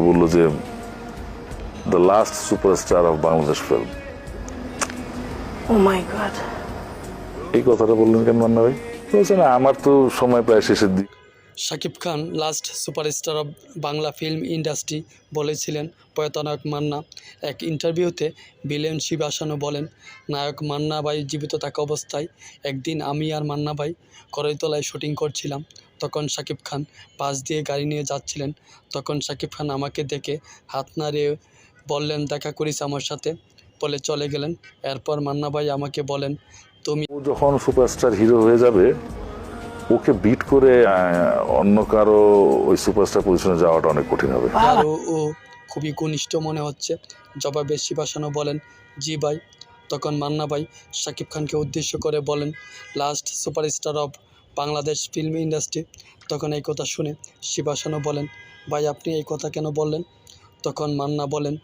বললো যে the last superstar of Bangladesh film. Oh my god, এই কথাটা বললেন কেন মান্না ভাই? বলছেন আমার তো সময় প্রায় শেষের দিক। Shakib Khan last superstar of Bangla film industry বলেছিলেন প্রয়াত নায়ক মান্না। এক ইন্টারভিউতে ভিলেন শিব আসানো বলেন, নায়ক মান্না ভাই জীবিত থাকা অবস্থায় একদিন আমি আর মান্না ভাই করইতলায় শুটিং করছিলাম। তখন শাকিব খান পাশ দিয়ে গাড়ি নিয়ে যাচ্ছিলেন। তখন শাকিব খান আমাকে দেখে হাত নাড়িয়ে বললেন, দেখা করিস আমার সাথে, বলে চলে গেলেন। এরপর মান্না ভাই আমাকে বলেন, তুমি ও যখন সুপারস্টার হিরো হয়ে যাবে, ওকে বিট করে অন্য কারো ওই সুপারস্টার পজিশনে যাওয়াটা অনেক কঠিন হবে। আরও ও খুবই ঘনিষ্ঠ মনে হচ্ছে। জবাবে শিবাসানো বলেন, জি ভাই। তখন মান্না ভাই শাকিব খানকে উদ্দেশ্য করে বলেন, last superstar of Bangladesh film industry. তখন এই কথা শুনে শিবাসানো বলেন, ভাই আপনি এই কথা কেন বললেন? তখন মান্না বলেন,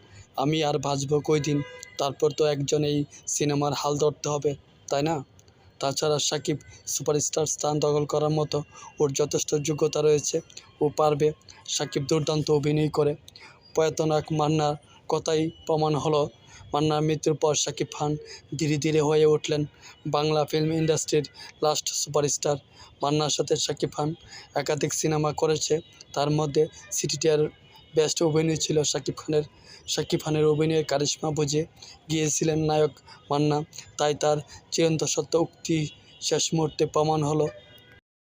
আমি আর বাঁচব কয়দিন, তারপর তো একজন এই সিনেমার হাল ধরতে হবে, তাই না? তাছাড়া শাকিব সুপারস্টার স্থান দখল করার মতো ওর যথেষ্ট যোগ্যতা রয়েছে, ও পারবে। শাকিব দুর্দান্ত অভিনয় করে। প্রয়াত নায়ক মান্নার কথাই প্রমাণ হলো। মান্নার মৃত্যুর পর শাকিব খান ধীরে ধীরে হয়ে উঠলেন বাংলা ফিল্ম ইন্ডাস্ট্রির লাস্ট সুপারস্টার। মান্নার সাথে শাকিব খান একাধিক সিনেমা করেছে, তার মধ্যে সিটিটিআর বেস্ট অভিনয় ছিল শাকিব খানের। শাকিব খানের অভিনয়ের কারিশমা বুঝে গিয়েছিলেন নায়ক মান্না, তাই তার চিরন্ত সত্য উক্তি শেষ মুহূর্তে প্রমাণ হলো।